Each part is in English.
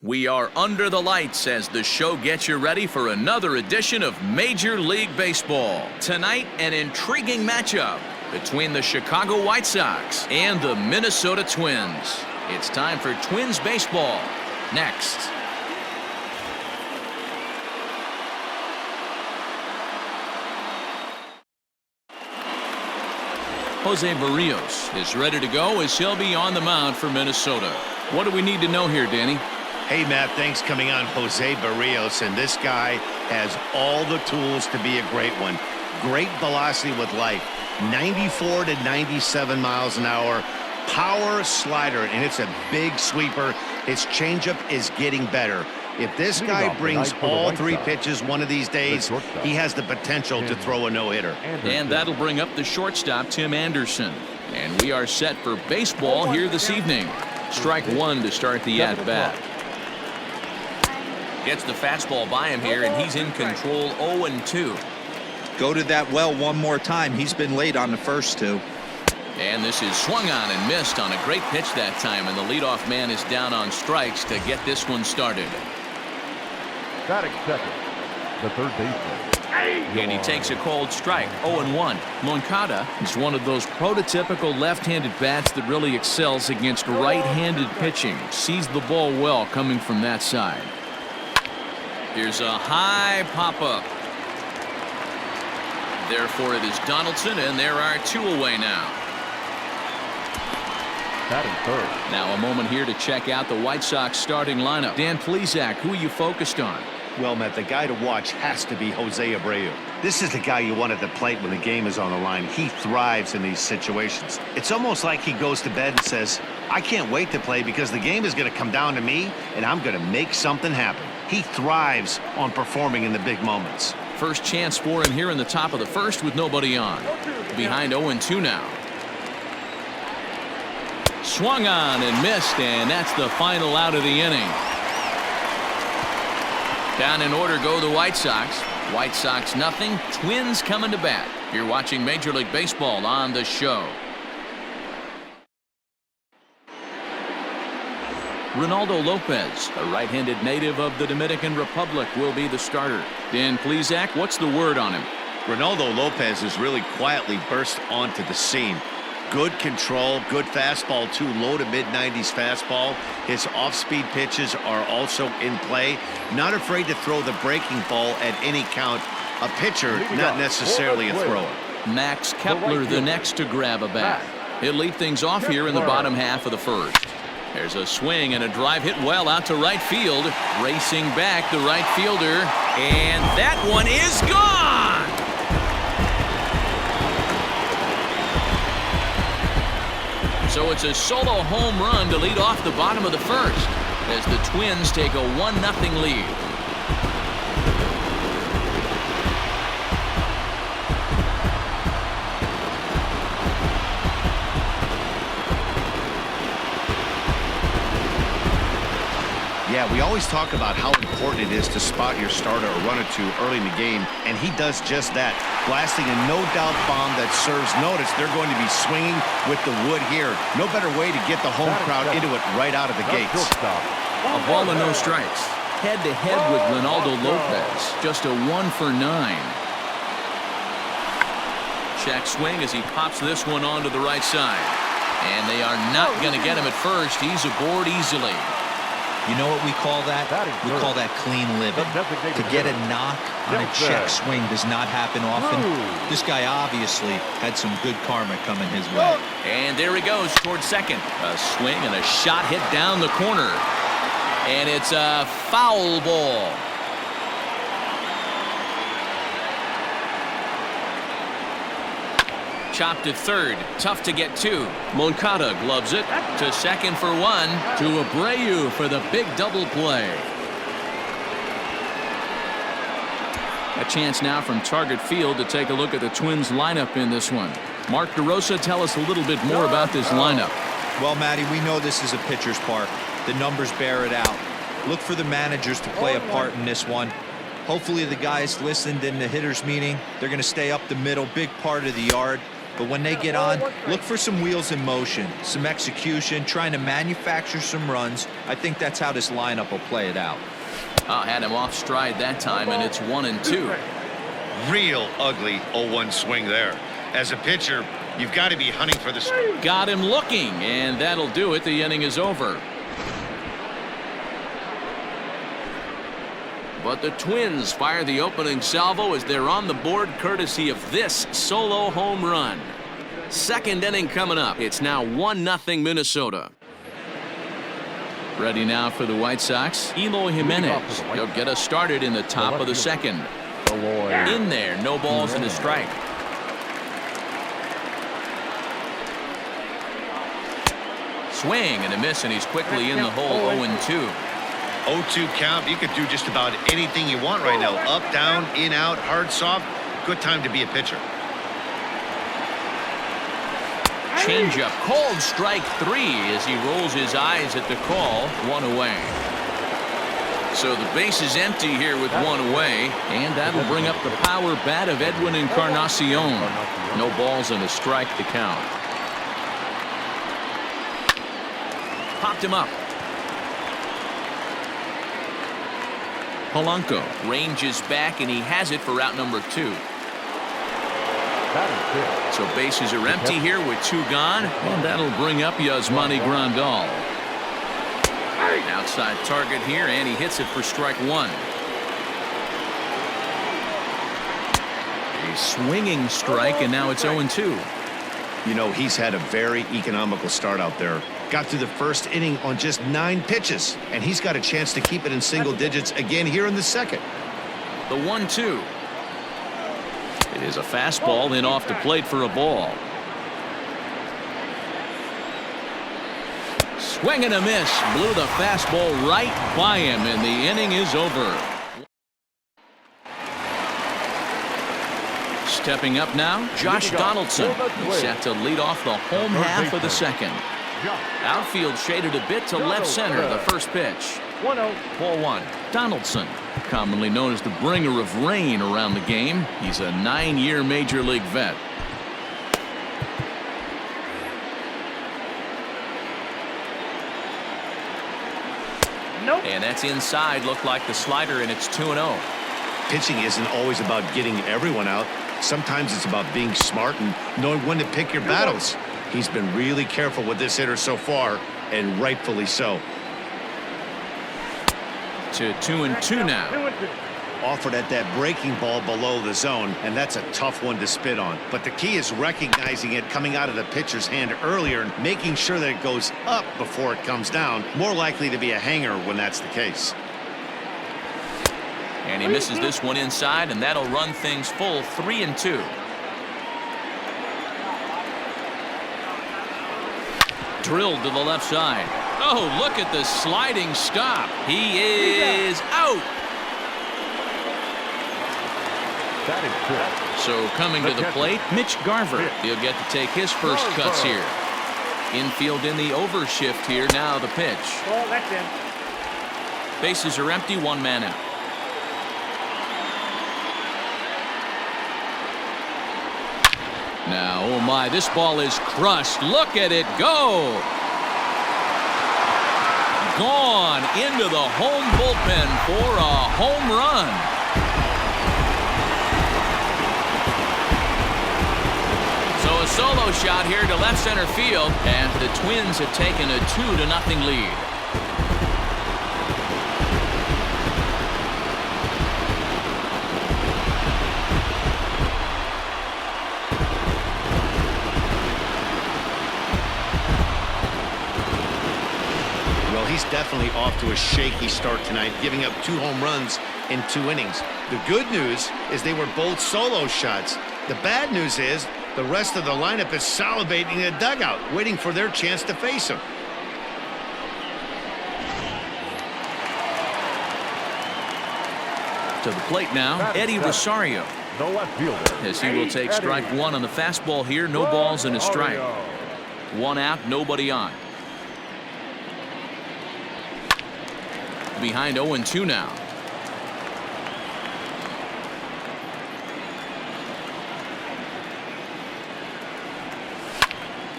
We are under the lights as the show gets you ready for another edition of Major League Baseball. Tonight, an intriguing matchup between the Chicago White Sox and the Minnesota Twins. It's time for Twins baseball. Next. Jose Barrios is ready to go as he'll be on the mound for Minnesota. What do we need to know here, Danny? Hey, Matt, thanks coming on Jose Barrios, and this guy has all the tools to be a great one. Great velocity with life, 94 to 97 miles an hour, power slider, and it's a big sweeper. His changeup is getting better. If this guy brings all three pitches one of these days, he has the potential to throw a no-hitter. And that'll bring up the shortstop, Tim Anderson. And we are set for baseball here this evening. Strike one to start the at-bat. Gets the fastball by him here, and he's in control 0-2. Go to that well one more time. He's been late on the first two. And this is swung on and missed on a great pitch that time, and the leadoff man is down on strikes to get this one started. Batting second, the third baseman. And he takes a cold strike, 0-1. Moncada is one of those prototypical left-handed bats that really excels against right-handed pitching. Sees the ball well coming from that side. Here's a high pop-up. Therefore, it is Donaldson, and there are two away now. Batting third. Now a moment here to check out the White Sox starting lineup. Dan Plesac, who are you focused on? Well, Matt, the guy to watch has to be Jose Abreu. This is the guy you want at the plate when the game is on the line. He thrives in these situations. It's almost like he goes to bed and says, I can't wait to play because the game is going to come down to me, and I'm going to make something happen. He thrives on performing in the big moments. First chance for him here in the top of the first with nobody on. Behind 0-2 now. Swung on and missed, and that's the final out of the inning. Down in order go the White Sox. White Sox nothing. Twins coming to bat. You're watching Major League Baseball on the show. Ronaldo Lopez, a right-handed native of the Dominican Republic, will be the starter. Dan Plesac, what's the word on him? Ronaldo Lopez has really quietly burst onto the scene. Good control, good fastball too, low to mid-90s fastball. His off-speed pitches are also in play. Not afraid to throw the breaking ball at any count. A pitcher, not necessarily a thrower. Max Kepler, the next to grab a bat. He'll lead things off here in the bottom half of the first. There's a swing and a drive hit well out to right field. Racing back the right fielder, and that one is gone! So it's a solo home run to lead off the bottom of the first as the Twins take a 1-0 lead. Yeah, we always talk about how important it is to spot your starter or run or two early in the game, and he does just that, blasting a no-doubt bomb that serves notice. They're going to be swinging with the wood here. No better way to get the home crowd into it right out of the gates. A ball and no strikes. Head-to-head with Ronaldo Lopez. Just a 1 for 9. Check swing as he pops this one onto the right side. And they are not going to get him at first. He's aboard easily. You know what we call that? We call that clean living. To get a knock on a check swing does not happen often. This guy obviously had some good karma coming his way. And there he goes towards second. A swing and a shot hit down the corner. And it's a foul ball. Chopped to third. Tough to get to. Moncada gloves it to second for one. To Abreu for the big double play. A chance now from Target Field to take a look at the Twins lineup in this one. Mark DeRosa, tell us a little bit more about this lineup. Well, Matty, we know this is a pitcher's park. The numbers bear it out. Look for the managers to play a part in this one. Hopefully the guys listened in the hitters meeting. They're going to stay up the middle, big part of the yard. But when they get on, look for some wheels in motion, some execution, trying to manufacture some runs. I think that's how this lineup will play it out. Had him off stride that time, and it's 1-2. Real ugly 0-1 swing there. As a pitcher, you've got to be hunting for the strike. Got him looking, and that'll do it. The inning is over. But the Twins fire the opening salvo as they're on the board courtesy of this solo home run. Second inning coming up. It's now 1-0 Minnesota. Ready now for the White Sox. Eloy Jimenez. He'll get us started in the top of the second. In there, no balls and a strike. Swing and a miss, and he's quickly in the hole. 0-2. 0-2 count. You could do just about anything you want right now. Up, down, in, out, hard, soft. Good time to be a pitcher. Changeup, called strike 3 as he rolls his eyes at the call. 1 away. So the base is empty here with 1 away, and that'll bring up the power bat of Edwin Encarnacion. No balls and a strike to count. Popped him up. Polanco ranges back, and he has it for out number 2. So bases are empty here with 2 gone, and that'll bring up Yasmani Grandal. Outside target here, and he hits it for strike 1. A swinging strike, and now it's 0-2. You know, he's had a very economical start out there. Got through the first inning on just 9 pitches, and he's got a chance to keep it in single digits again here in the second. The 1-2. It is a fastball, then off the plate for a ball. Swing and a miss. Blew the fastball right by him, and the inning is over. Stepping up now, Josh Donaldson. He's set to lead off the home half of the second. Outfield shaded a bit to left center, the first pitch. 1-0. Ball 1. Donaldson, commonly known as the bringer of rain around the game. He's a 9-year major league vet. Nope. And that's inside. Looked like the slider, and it's 2-0. Pitching isn't always about getting everyone out. Sometimes it's about being smart and knowing when to pick your battles. He's been really careful with this hitter so far, and rightfully so. To 2-2 now. Offered at that breaking ball below the zone, and that's a tough one to spit on. But the key is recognizing it coming out of the pitcher's hand earlier and making sure that it goes up before it comes down. More likely to be a hanger when that's the case. And he misses this one inside, and that'll run things full. 3-2. Drilled to the left side. Oh, look at the sliding stop. He is out. So coming to the plate, Mitch Garver. He'll get to take his first cuts here. Infield in the overshift here. Now the pitch. Oh, that's in. Bases are empty. 1 man out. Now, oh my, this ball is crushed. Look at it go. Gone into the home bullpen for a home run. So a solo shot here to left center field, and the Twins have taken a 2-0 lead. He's definitely off to a shaky start tonight, giving up 2 home runs in 2 innings. The good news is they were both solo shots. The bad news is the rest of the lineup is salivating in the dugout, waiting for their chance to face him. To the plate now, Eddie Rosario. No left fielder. As he will take strike 1 on the fastball here. No balls and a strike. 1 out, nobody on. Behind 0-2 now.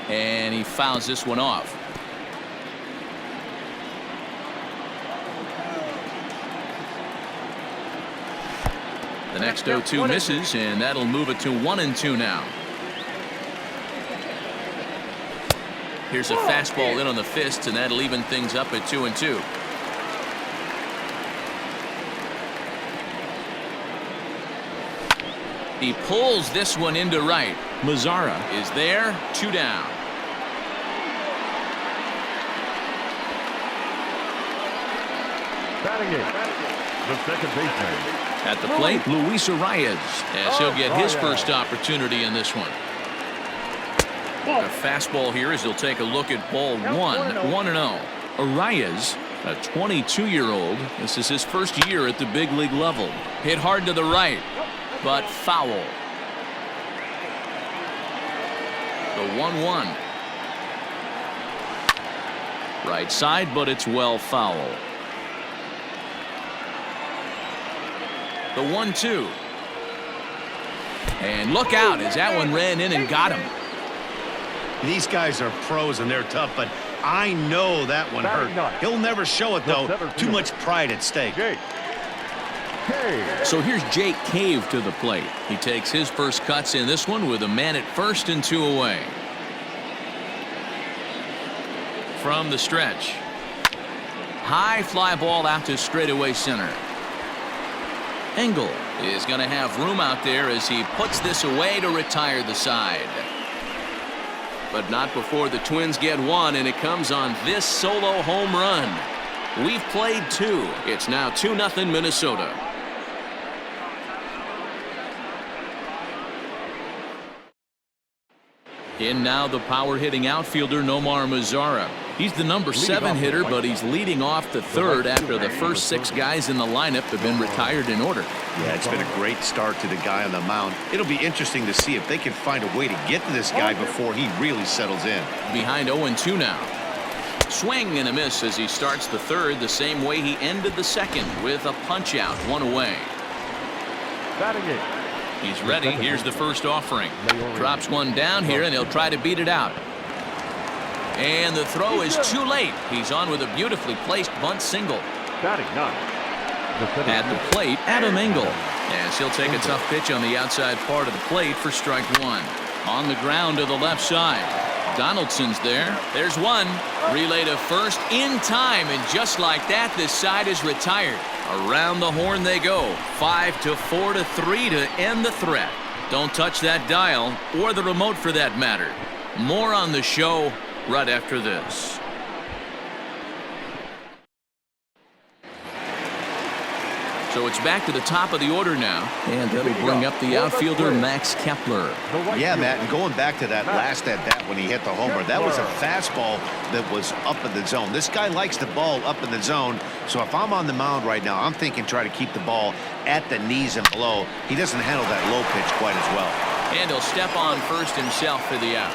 And he fouls this one off. The next 0-2 misses, and that'll move it to 1-2 now. Here's a fastball in on the fists, and that'll even things up at 2-2. He pulls this one into right. Mazzara is there, 2 down. Batting it, the second baseman. At the plate, Luis Arias, as he'll get his first opportunity in this one. A fastball here as he'll take a look at ball 1-0. Arias, a 22-year-old. This is his first year at the big league level. Hit hard to the right, but foul. The 1-1. Right side, but it's well foul. The 1-2. And look out as that one ran in and got him. These guys are pros and they're tough, but I know that one hurt. He'll never show it, though. Too much pride at stake. So here's Jake Cave to the plate. He takes his first cuts in this one with a man at first and 2 away. From the stretch. High fly ball out to straightaway center. Engel is going to have room out there as he puts this away to retire the side. But not before the Twins get one, and it comes on this solo home run. We've played 2. It's now 2-0 Minnesota. In now the power hitting outfielder Nomar Mazzara. He's the number 7 hitter, but he's leading off the third after the first 6 guys in the lineup have been retired in order. Yeah, it's been a great start to the guy on the mound. It'll be interesting to see if they can find a way to get to this guy before he really settles in. Behind 0-2 now. Swing and a miss as he starts the third the same way he ended the second with a punch out, 1 away. Batting it. He's ready. Here's the first offering. Drops one down here, and he'll try to beat it out. And the throw is too late. He's on with a beautifully placed bunt single. Batting 9. At the plate, Adam Engel. As he'll take a tough pitch on the outside part of the plate for strike 1. On the ground to the left side. Donaldson's there. There's one. Relay to first in time, and just like that, this side is retired. Around the horn they go. 5-4-3 to end the threat. Don't touch that dial, or the remote for that matter. More on the show right after this. So it's back to the top of the order now, and that'll bring up the outfielder Max Kepler. Yeah, Matt, and going back to that last at bat when he hit the homer, that was a fastball that was up in the zone. This guy likes the ball up in the zone, so if I'm on the mound right now, I'm thinking try to keep the ball at the knees and below. He doesn't handle that low pitch quite as well. And he'll step on first himself for the out.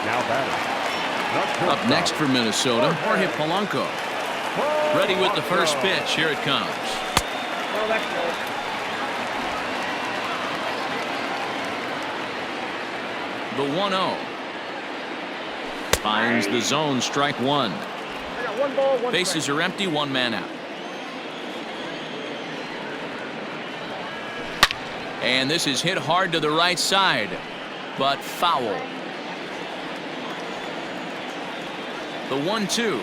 Now batting. Up next for Minnesota, Jorge Polanco. Ready with the first pitch. Here it comes. The 1-0. Finds the zone, strike 1. Bases are empty, 1 man out. And this is hit hard to the right side, but foul. The 1-2.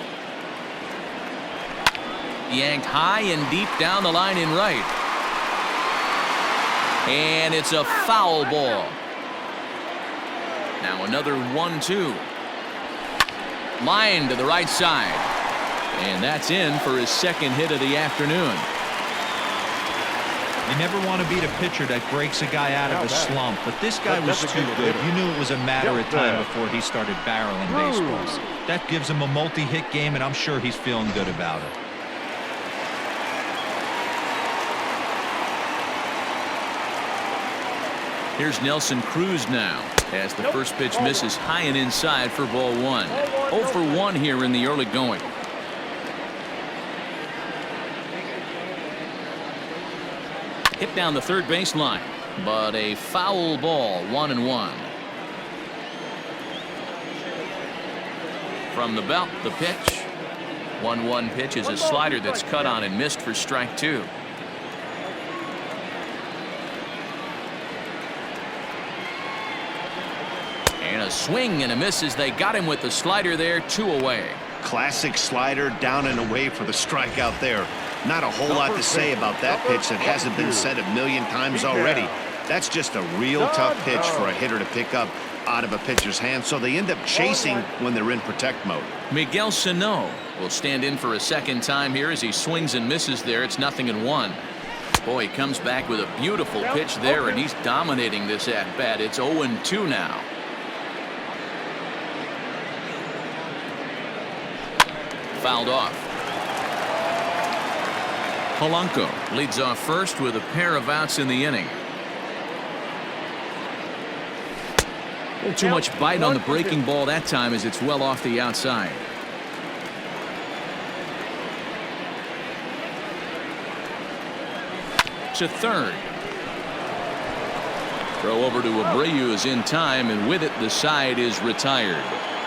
Yanked high and deep down the line in right. And it's a foul ball. Now another 1-2. Line to the right side. And that's in for his second hit of the afternoon. You never want to beat a pitcher that breaks a guy out of a slump, but this guy was too good. You knew it was a matter of time before he started barreling baseballs. That gives him a multi-hit game, and I'm sure he's feeling good about it. Here's Nelson Cruz now, as the first pitch misses high and inside for ball 1. 0 for 1 here in the early going. Hit down the third baseline, but a foul ball, 1-1. From the belt, the pitch. 1-1 pitch is a slider that's cut on and missed for strike 2. And a swing and a miss as they got him with the slider there, 2 away. Classic slider, down and away for the strikeout there. Not a whole lot to say about that pitch that hasn't been said a million times already. That's just a real tough pitch for a hitter to pick up out of a pitcher's hand, so they end up chasing when they're in protect mode. Miguel Sano will stand in for a second time here as he swings and misses there. It's 0-1. Boy, he comes back with a beautiful pitch there, and he's dominating this at-bat. It's 0-2 now. Fouled off. Polanco leads off first with a pair of outs in the inning. Too much bite on the breaking ball that time as it's well off the outside. To third. Throw over to Abreu is in time, and with it the side is retired.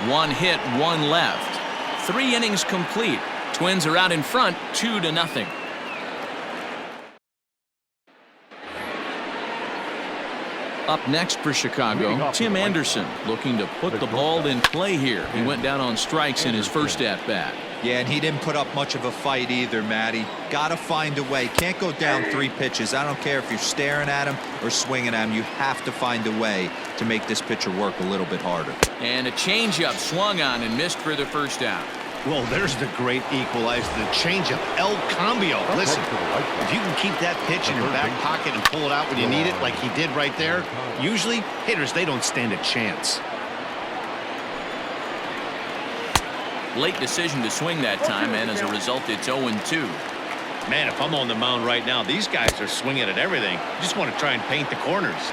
1 hit, 1 left. 3 innings complete. Twins are out in front 2-0. Up next for Chicago, Tim Anderson looking to put the ball in play here. He went down on strikes in his first at-bat. Yeah, and he didn't put up much of a fight either, Matty. Got to find a way. Can't go down 3 pitches. I don't care if you're staring at him or swinging at him. You have to find a way to make this pitcher work a little bit harder. And a changeup swung on and missed for the first out. Well, there's the great equalizer, the changeup, El Cambio. Listen, if you can keep that pitch in your back pocket and pull it out when you need it like he did right there, usually hitters, they don't stand a chance. Late decision to swing that time, and as a result, it's 0-2. Man, if I'm on the mound right now, these guys are swinging at everything. You just want to try and paint the corners.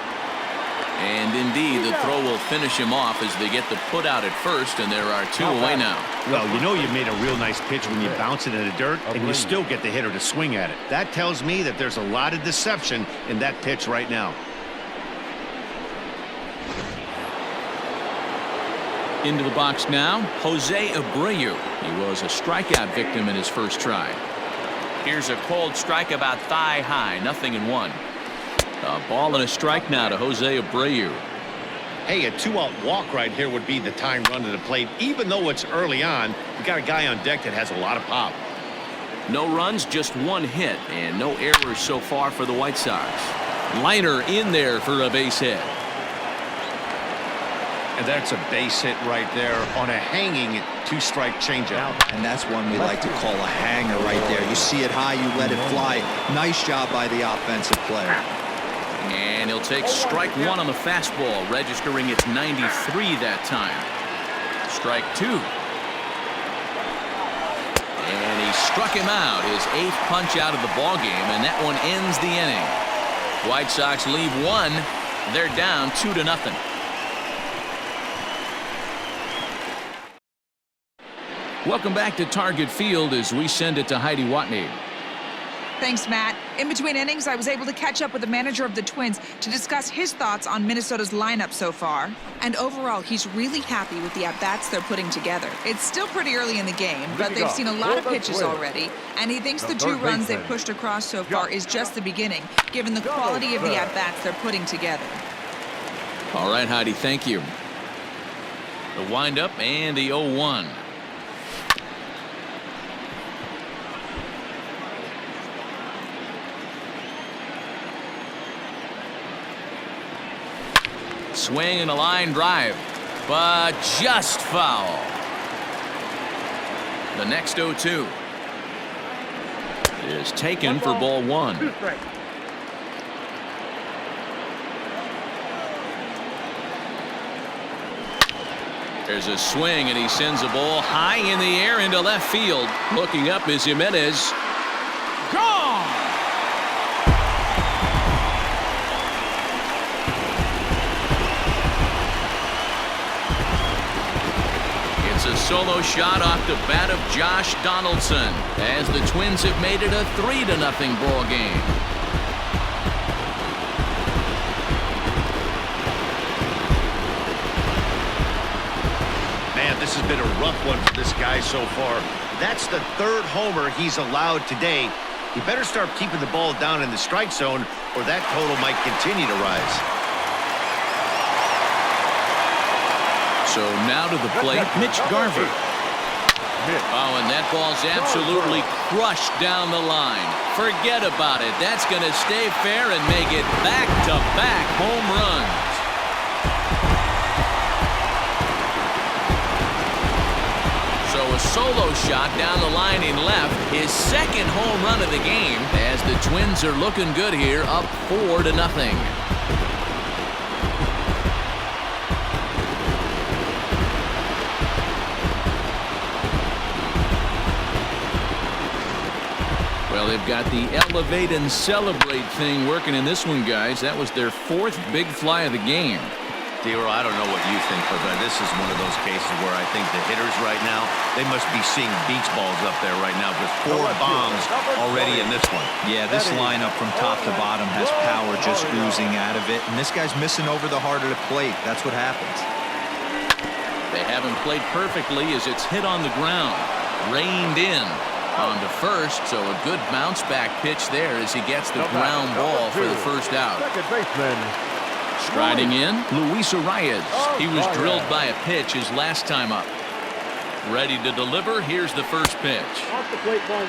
And indeed, the throw will finish him off as they get the put out at first, and there are 2 away now. Well, you know you made a real nice pitch when you bounce it in the dirt and you still get the hitter to swing at it. That tells me that there's a lot of deception in that pitch right now. Into the box now, Jose Abreu. He was a strikeout victim in his first try. Here's a cold strike about thigh high, 0-1. A ball and a strike now to Jose Abreu. Hey, a 2-out walk right here would be the time run to the plate. Even though it's early on, you got a guy on deck that has a lot of pop. No runs, just 1 hit, and no errors so far for the White Sox. Liner in there for a base hit. And that's a base hit right there on a hanging 2-strike changeup. And that's one we like to call a hanger right there. You see it high, you let it fly. Nice job by the offensive player. And he'll take strike 1 on the fastball, registering its 93 that time. Strike 2. And he struck him out, his 8th punch out of the ball game, and that one ends the inning. White Sox leave 1. They're down 2-0. Welcome back to Target Field as we send it to Heidi Watney. Thanks, Matt. In between innings, I was able to catch up with the manager of the Twins to discuss his thoughts on Minnesota's lineup so far. And overall, he's really happy with the at-bats they're putting together. It's still pretty early in the game, but they've seen a lot of pitches already, and he thinks the 2 runs they've pushed across so far is just the beginning, given the quality of the at-bats they're putting together. All right, Heidi, thank you. The windup and the 0-1. Swing and a line drive, but just foul. The next 0-2 is taken for ball 1. There's a swing, and he sends a ball high in the air into left field. Looking up is Jimenez. Gone! It's a solo shot off the bat of Josh Donaldson as the Twins have made it a 3-0 ball game. This has been a rough one for this guy so far. That's the third homer he's allowed today. He better start keeping the ball down in the strike zone, or that total might continue to rise. So now to the plate, Mitch Garver. Oh, and that ball's absolutely crushed down the line. Forget about it. That's going to stay fair and make it back-to-back home runs. So a solo shot down the line in left, his second home run of the game, as the Twins are looking good here, up 4-0. Well, they've got the elevate and celebrate thing working in this one, guys. That was their fourth big fly of the game. D-Roll, I don't know what you think, but this is one of those cases where I think the hitters right now, they must be seeing beach balls up there right now with 4 bombs already in this one. Yeah, this lineup from top to bottom has power just oozing out of it, and this guy's missing over the heart of the plate. That's what happens. They haven't played perfectly as it's hit on the ground. Reined in on to first, so a good bounce back pitch there as he gets the ground ball for the first out. Second baseman. Striding in, Luis Arias. He was drilled by a pitch his last time up. Ready to deliver. Here's the first pitch. Off the plate, ball 1.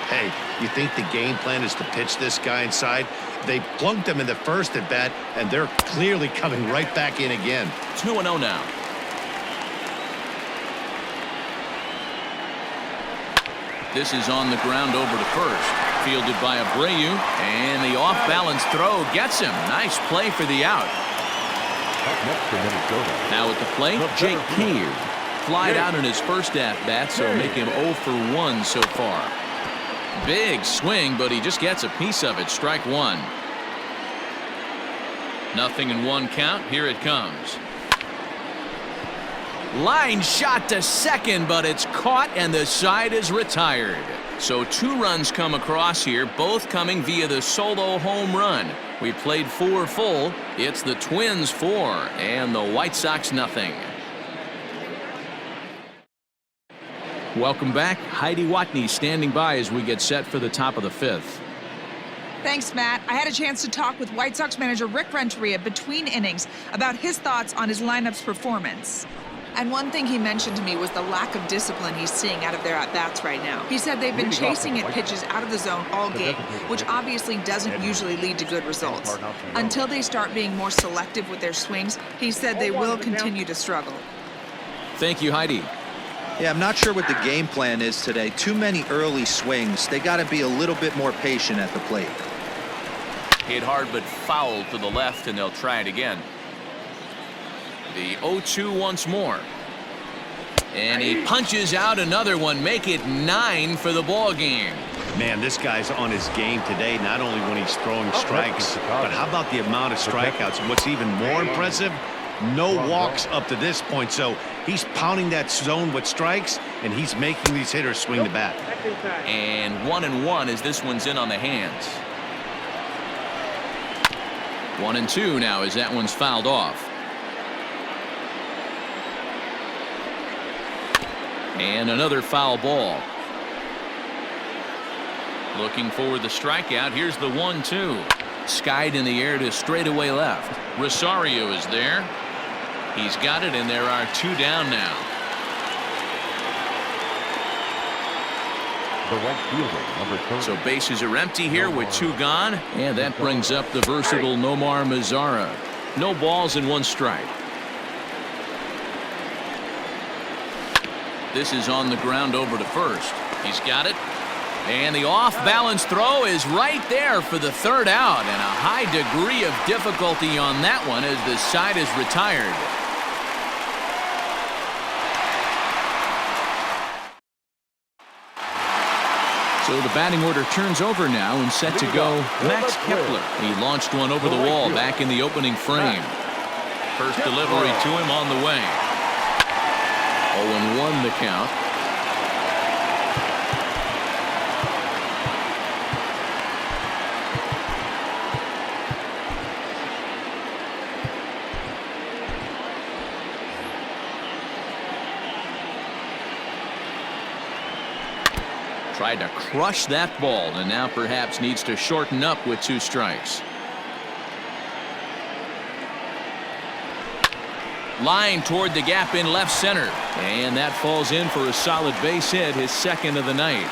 Hey, you think the game plan is to pitch this guy inside? They plunked him in the first at bat, and they're clearly coming right back in again. 2-0 now. This is on the ground over to first. Fielded by Abreu, and the off-balance throw gets him. Nice play for the out. Up next for Minnesota. Now at the plate, Jake Cave. Flied out in his first at-bat, so make him 0 for 1 so far. Big swing, but he just gets a piece of it. Strike 1. 0-1 count. Here it comes. Line shot to second, but it's caught and the side is retired. So 2 runs come across here, both coming via the solo home run. We played 4 full. It's the Twins 4 and the White Sox nothing. Welcome back. Heidi Watney standing by as we get set for the top of the 5th. Thanks, Matt. I had a chance to talk with White Sox manager Rick Renteria between innings about his thoughts on his lineup's performance. And one thing he mentioned to me was the lack of discipline he's seeing out of their at-bats right now. He said they've been chasing at pitches out of the zone all game, which obviously doesn't usually lead to good results. Until they start being more selective with their swings, he said they will continue to struggle. Thank you, Heidi. Yeah, I'm not sure what the game plan is today. Too many early swings. They got to be a little bit more patient at the plate. Hit hard but foul to the left, and they'll try it again. The 0-2 once more. And he punches out another one. Make it 9 for the ball game. Man, this guy's on his game today, not only when he's throwing strikes, but how about the amount of strikeouts? And what's even more impressive, no walks up to this point. So he's pounding that zone with strikes, and he's making these hitters swing the bat. And 1-1 as this one's in on the hands. 1-2 now as that one's fouled off. And another foul ball. Looking for the strikeout. Here's the 1-2. Skied in the air to straightaway left. Rosario is there. He's got it, and there are 2 down now. The right fielder, number 30. So bases are empty here with 2 gone. And that brings up the versatile Nomar Mazara. No balls and 1 strike. This is on the ground over to first. He's got it. And the off-balance throw is right there for the 3rd out. And a high degree of difficulty on that one as the side is retired. So the batting order turns over now and set to go Max Kepler. He launched one over the wall back in the opening frame. First delivery to him on the way. 0-1 the count. Tried to crush that ball and now perhaps needs to shorten up with 2 strikes. Line toward the gap in left center, and that falls in for a solid base hit, his 2nd of the night.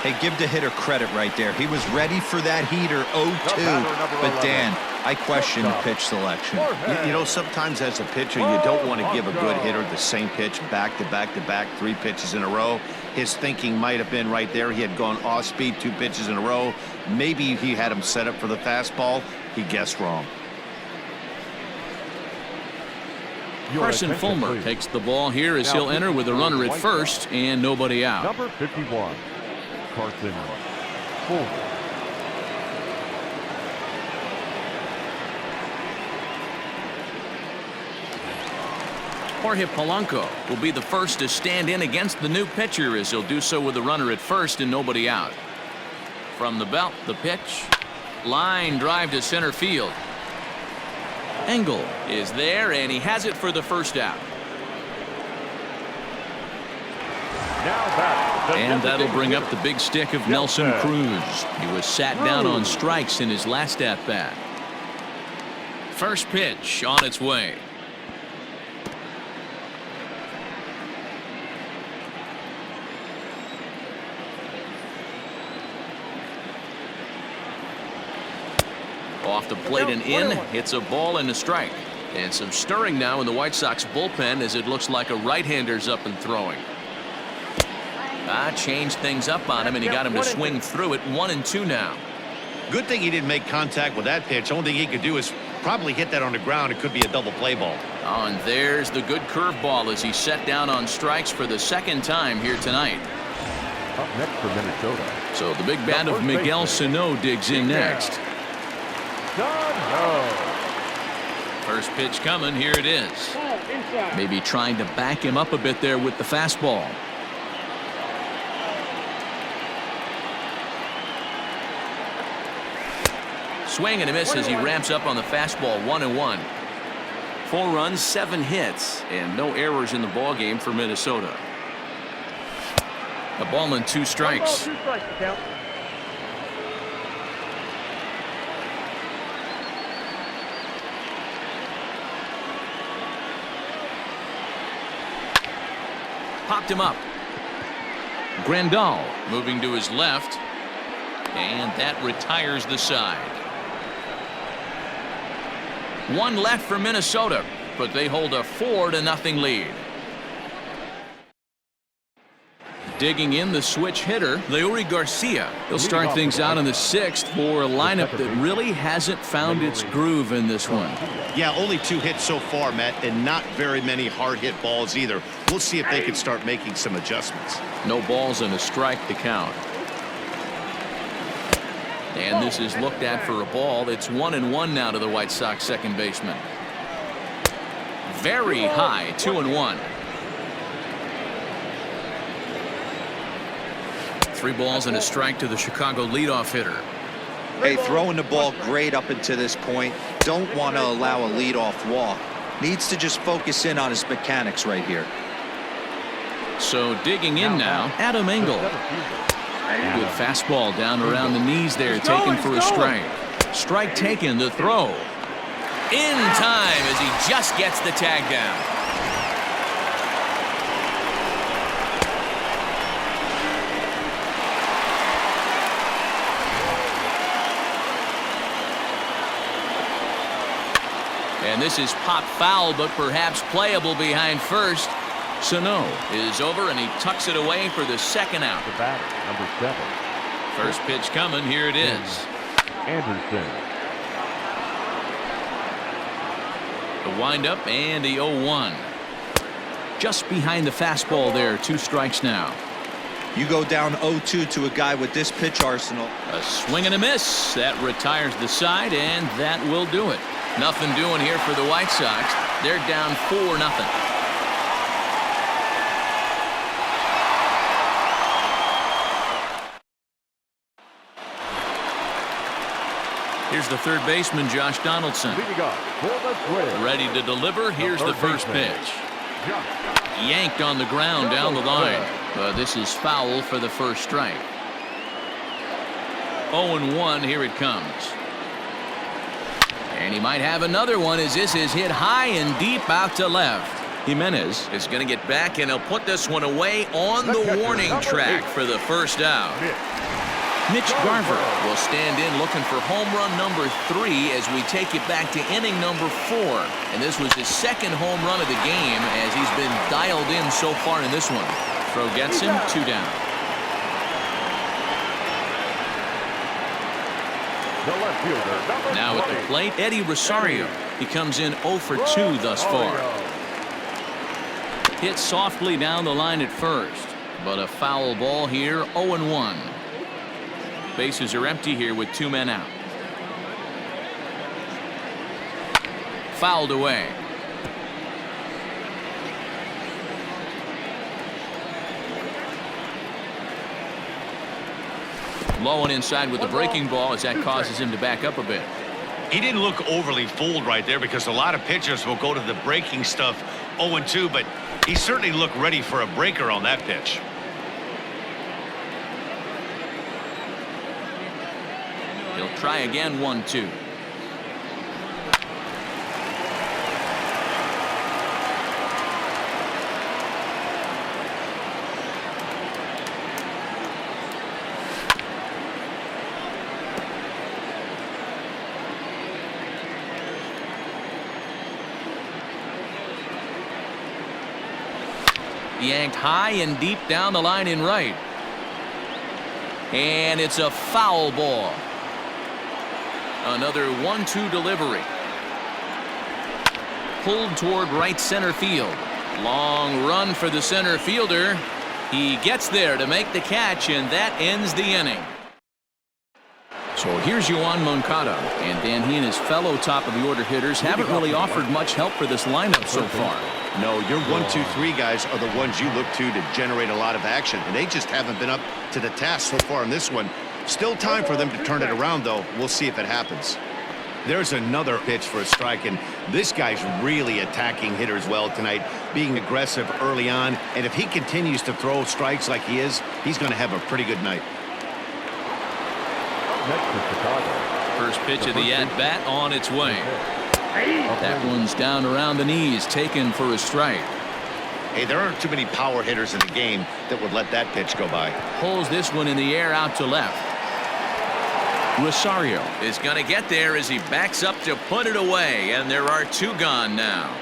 Hey, give the hitter credit right there. He was ready for that heater 0-2. But Dan, I question the pitch selection. You know, sometimes as a pitcher, you don't want to give a good hitter the same pitch back to back to back, 3 pitches in a row. His thinking might have been right there. He had gone off speed 2 pitches in a row. Maybe he had him set up for the fastball. He guessed wrong. Carson Fulmer takes the ball here as he'll enter with a runner at first and nobody out. Number 51, Carson Fulmer. Jorge Polanco will be the first to stand in against the new pitcher as he'll do so with a runner at first and nobody out. From the belt, the pitch. Line drive to center field. Engel is there, and he has it for the first out. And that'll bring up the big stick of Nelson Cruz. He was sat down on strikes in his last at-bat. First pitch on its way. Off the plate and in. It's a ball and a strike. And some stirring now in the White Sox bullpen as it looks like a right-hander's up and throwing. Changed things up on him, and he got him to swing through it. 1-2 now. Good thing he didn't make contact with that pitch. Only thing he could do is probably hit that on the ground. It could be a double play ball. Oh, and there's the good curveball as he set down on strikes for the 2nd time here tonight. Up next for Minnesota. So the big bat of Miguel Sano digs in next. First pitch coming. Here it is. Maybe trying to back him up a bit there with the fastball. Swing and a miss as he ramps up on the fastball. 1-1. 4 runs, 7 hits, and no errors in the ball game for Minnesota. A ball and 2 strikes. Popped him up. Grandal moving to his left, and that retires the side. 1 left for Minnesota, but they hold a 4-0 lead. Digging in the switch hitter, Leury Garcia. He'll start things out in the 6th for a lineup that really hasn't found its groove in this one. Yeah, only 2 hits so far, Matt, and not very many hard hit balls either. We'll see if they can start making some adjustments. No balls and a strike to count. And this is looked at for a ball. It's 1-1 now to the White Sox second baseman. Very high, 2-1. 3 balls and a strike to the Chicago leadoff hitter. Hey, throwing the ball great up until this point. Don't want to allow a leadoff walk. Needs to just focus in on his mechanics right here. So digging in now, Adam Engel. Good fastball down around the knees there, taken for a strike. Strike taken, the throw. In time as he just gets the tag down. And this is pop foul, but perhaps playable behind first. Sano is over, and he tucks it away for the 2nd out. The batter, number 7. First pitch coming. Here it is. Anderson. The windup and the 0-1. Just behind the fastball there. 2 strikes now. You go down 0-2 to a guy with this pitch arsenal. A swing and a miss. That retires the side, and that will do it. Nothing doing here for the White Sox. They're down 4-0. Here's the third baseman, Josh Donaldson. Leading up for the Twins. Ready to deliver. Here's the first pitch. Yanked on the ground down the line. This is foul for the first strike. 0-1, here it comes. And he might have another one as this is hit high and deep out to left. Jimenez is going to get back, and he'll put this one away on the warning track for the first out. Mitch Garver will stand in looking for home run number 3 as we take it back to inning number 4. And this was his second home run of the game as he's been dialed in so far in this one. Throw gets him, 2 down. Now at the plate, Eddie Rosario. He comes in 0 for 2 thus far. Hit softly down the line at first, but a foul ball here, 0-1. Bases are empty here with 2 men out. Fouled away. Low and inside with the breaking ball as that causes him to back up a bit. He didn't look overly fooled right there because a lot of pitchers will go to the breaking stuff 0-2, but he certainly looked ready for a breaker on that pitch. He'll try again, 1-2. Yanked high and deep down the line in right. And it's a foul ball. Another 1-2 delivery. Pulled toward right center field. Long run for the center fielder. He gets there to make the catch, and that ends the inning. So here's Yoan Moncada, and Dan, he and his fellow top-of-the-order hitters haven't really offered much help for this lineup so far. No, your 1, 2, 3 guys are the ones you look to generate a lot of action, and they just haven't been up to the task so far in this one. Still time for them to turn it around, though. We'll see if it happens. There's another pitch for a strike, and this guy's really attacking hitters well tonight, being aggressive early on, and if he continues to throw strikes like he is, he's going to have a pretty good night. First pitch of the at-bat on its way. That one's down around the knees, taken for a strike. Hey, there aren't too many power hitters in the game that would let that pitch go by. Pulls this one in the air out to left. Rosario is going to get there as he backs up to put it away, and there are 2 gone now.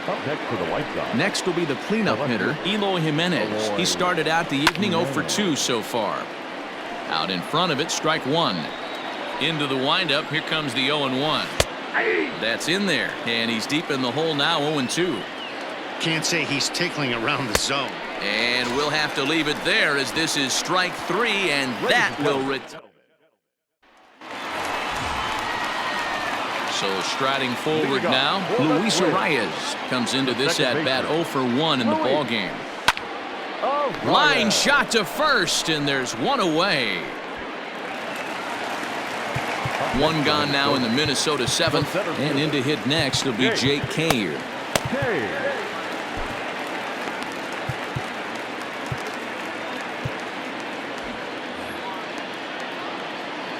Up next for the White Sox. Next will be the cleanup hitter, Eloy Jimenez. He started out the evening 0 for 2 so far. Out in front of it, strike 1. Into the windup, here comes the 0-1. That's in there, and he's deep in the hole now, 0-2. Can't say he's tickling around the zone. And we'll have to leave it there as this is strike 3, and that will return. So striding forward now, Luis Arias comes into this at-bat 0 for 1 in the ballgame. Line shot to first, and there's 1 away. 1 gone now in the Minnesota 7th, and in to hit next will be Jake Kay.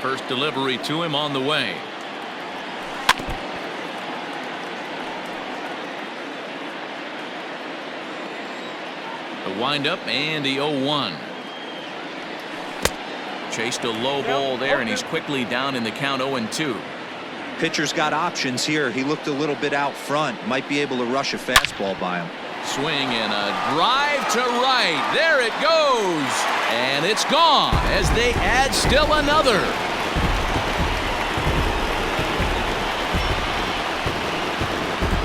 First delivery to him on the way. The windup and the 0-1. Chased a low ball there, and he's quickly down in the count, 0-2. Pitcher's got options here. He looked a little bit out front. Might be able to rush a fastball by him. Swing and a drive to right. There it goes. And it's gone as they add still another.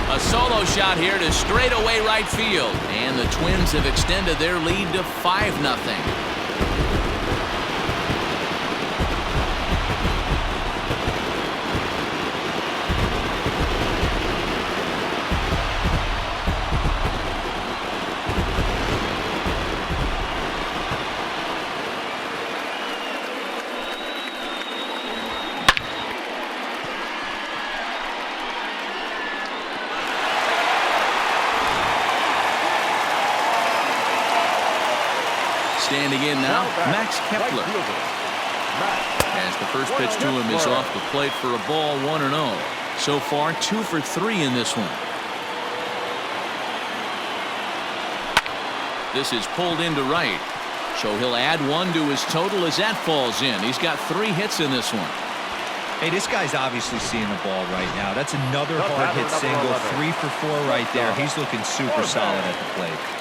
A solo shot here to straightaway right field. And the Twins have extended their lead to 5-0. Standing in now, Max Kepler. As the first pitch to him is off the plate for a ball, 1-0. So far, 2 for 3 in this one. This is pulled into right. So he'll add 1 to his total as that falls in. He's got 3 hits in this one. Hey, this guy's obviously seeing the ball right now. That's another hard hit single. 3 for 4 right there. He's looking super solid at the plate.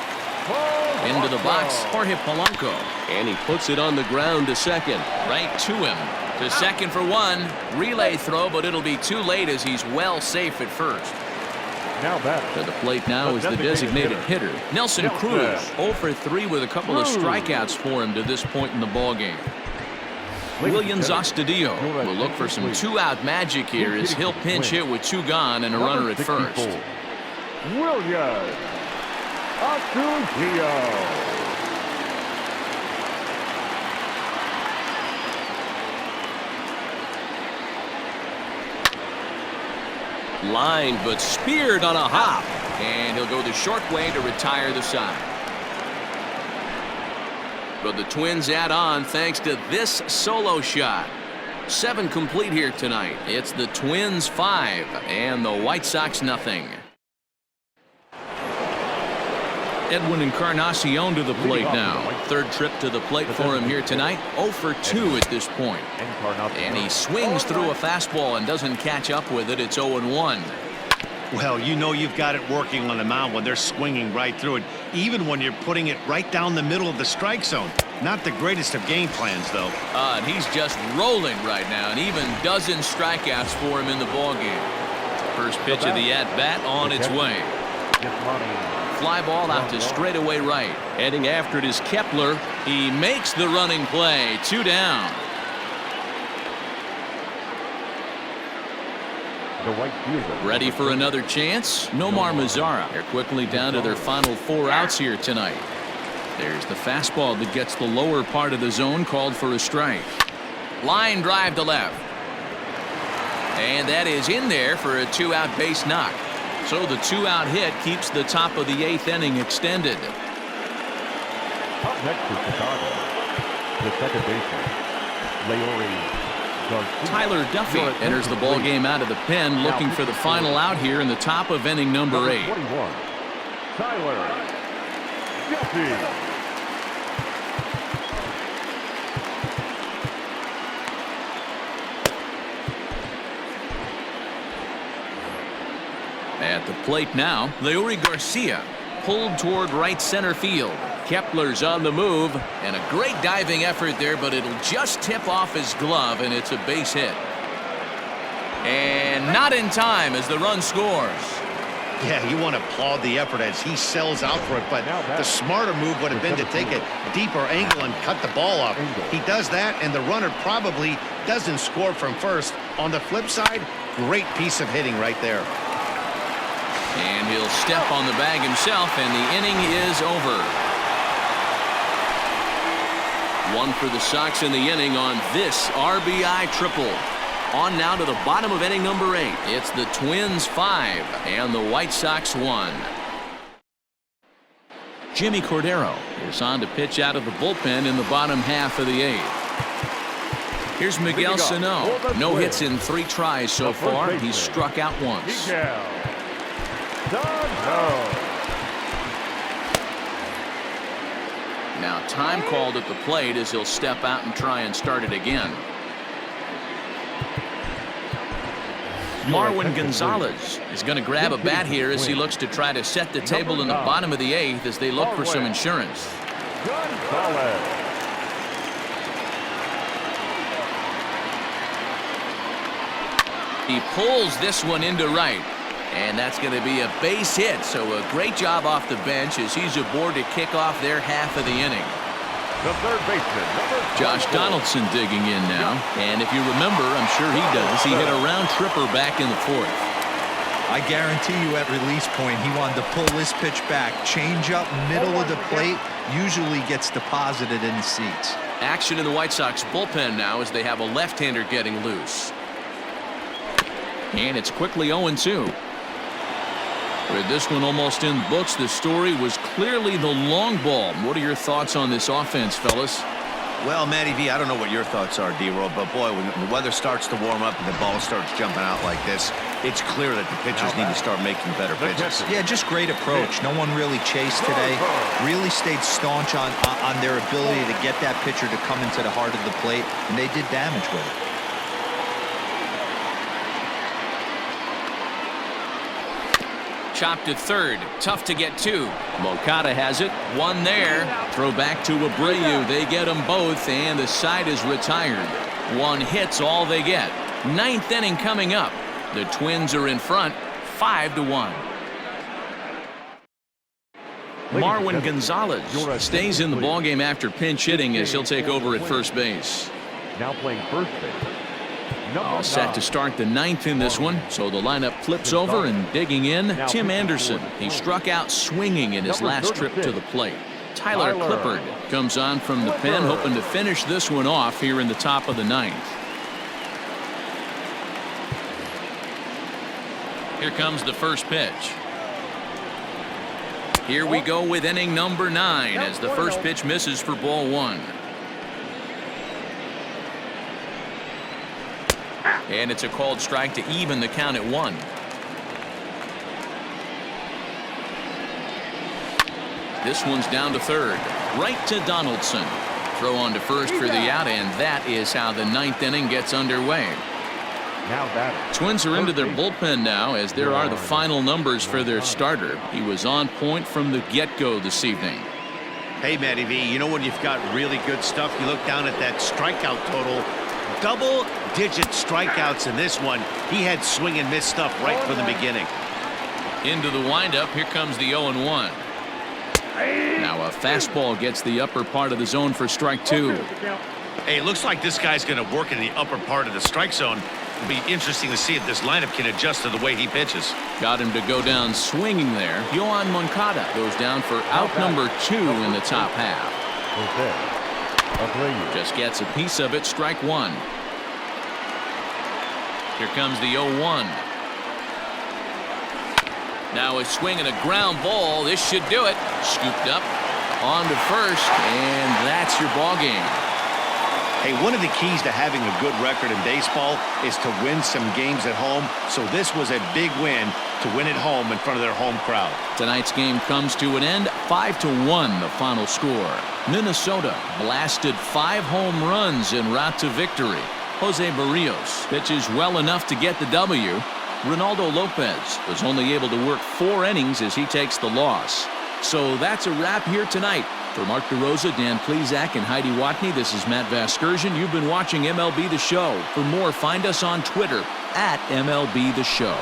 Into the box, Jorge Polanco. And he puts it on the ground to second. Right to him. To second for 1. Relay throw, but it'll be too late as he's well safe at first. Now back to the plate now is the designated hitter, Nelson Cruz. 0 for 3 with a couple of strikeouts for him to this point in the ballgame. Williams Astudillo will look for some 2-out magic here as he'll pinch hit with 2 gone and a runner at first. Williams Astudillo. Lined but speared on a hop, and he'll go the short way to retire the side. But the Twins add on thanks to this solo shot. 7 complete here tonight. It's the Twins 5 and the White Sox nothing. Edwin Encarnacion to the plate now. 3rd trip to the plate for him here tonight. 0 for 2 at this point. And he swings through a fastball and doesn't catch up with it. It's 0-1. Well, you know you've got it working on the mound when they're swinging right through it, even when you're putting it right down the middle of the strike zone. Not the greatest of game plans, though. And he's just rolling right now, and even dozen strikeouts for him in the ballgame. First pitch of the at-bat on its way. Fly ball out to straightaway right. Heading after it is Kepler. He makes the running play. 2 down. Ready for another chance? Nomar Mazara. They're quickly down to their final 4 outs here tonight. There's the fastball that gets the lower part of the zone, called for a strike. Line drive to left. And that is in there for a 2-out base knock. So the 2-out hit keeps the top of the 8th inning extended. Up next is Chicago. The second baseman, Tyler Duffy enters the ball game out of the pen, looking for the final out here in the top of inning number 8. 21, Tyler Duffy. At the plate now, Leury Garcia pulled toward right center field. Kepler's on the move, and a great diving effort there, but it'll just tip off his glove, and it's a base hit. And not in time as the run scores. Yeah, you want to applaud the effort as he sells out for it, but the smarter move would have been to take a deeper angle and cut the ball off. He does that, and the runner probably doesn't score from first. On the flip side, great piece of hitting right there. And he'll step on the bag himself, and the inning is over. 1 for the Sox in the inning on this RBI triple. On now to the bottom of inning number 8. It's the Twins 5 and the White Sox 1. Jimmy Cordero is on to pitch out of the bullpen in the bottom half of the 8th. Here's Miguel Sano. No hits in 3 tries so far. He's struck out once. Now time called at the plate as he'll step out and try and start it again. Marwin Gonzalez is going to grab a bat here as he looks to try to set the table in the bottom of the 8th as they look for some insurance. He pulls this one into right. And that's going to be a base hit, so a great job off the bench as he's aboard to kick off their half of the inning. The third baseman, Josh Donaldson digging in now, and if you remember, I'm sure he does, he hit a round tripper back in the 4th. I guarantee you at release point he wanted to pull this pitch back. Change up middle of the plate usually gets deposited in the seats. Action in the White Sox bullpen now as they have a left-hander getting loose. And it's quickly 0-2. With this one almost in books, the story was clearly the long ball. What are your thoughts on this offense, fellas? Well, Matty V, I don't know what your thoughts are, D-Roll, but boy, when the weather starts to warm up and the ball starts jumping out like this, it's clear that the pitchers need to start making better pitches. Yeah, just great approach. No one really chased today. Really stayed staunch on their ability to get that pitcher to come into the heart of the plate, and they did damage with it. Chopped to third. Tough to get to. Moncada has it. One there. Throw back to Abreu. They get them both, and the side is retired. One hit's all they get. Ninth inning coming up. The Twins are in front, 5-1. Marwin Gonzalez stays in the ballgame after pinch hitting as he'll take over at first base. Now playing first base. All set to start the ninth in this one, so the lineup flips over and digging in, Tim Anderson. He struck out swinging in his last trip to the plate. Tyler Clippard comes on from the pen, hoping to finish this one off here in the top of the ninth. Here comes the first pitch. Here we go with inning number 9 as the first pitch misses for ball 1. And it's a called strike to even the count at 1. This one's down to third. Right to Donaldson. Throw on to first for the out, and that is how the ninth inning gets underway. Twins are into their bullpen now as there are the final numbers for their starter. He was on point from the get-go this evening. Hey, Matty V, you know when you've got really good stuff, you look down at that strikeout total. Double-digit strikeouts in this one. He had swing and miss stuff right from the beginning. Into the windup. Here comes the 0-1. Now a fastball gets the upper part of the zone for strike 2. Hey, it looks like this guy's going to work in the upper part of the strike zone. It'll be interesting to see if this lineup can adjust to the way he pitches. Got him to go down swinging there. Yohan Moncada goes down for out number 2 in the top half. Just gets a piece of it. Strike 1. Here comes the 0-1. Now a swing and a ground ball. This should do it. Scooped up on to first, and that's your ball game. Hey, one of the keys to having a good record in baseball is to win some games at home. So this was a big win to win at home in front of their home crowd. Tonight's game comes to an end. 5-1 the final score. Minnesota blasted 5 home runs en route to victory. Jose Barrios pitches well enough to get the W. Ronaldo Lopez was only able to work 4 innings as he takes the loss. So that's a wrap here tonight. For Mark DeRosa, Dan Plesac, and Heidi Watney, this is Matt Vasgersian. You've been watching MLB The Show. For more, find us on Twitter at MLB The Show.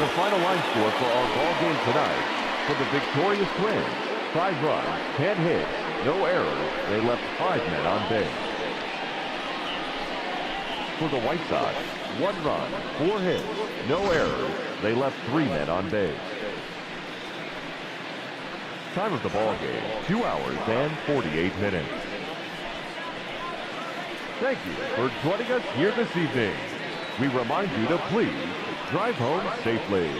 The final line score for our ball game tonight. For the victorious Twins, 5 runs, 10 hits, no errors. They left 5 men on base. For the White Sox, 1 run, 4 hits, no errors. They left 3 men on base. Time of the ball game, 2 hours and 48 minutes. Thank you for joining us here this evening. We remind you to please drive home safely.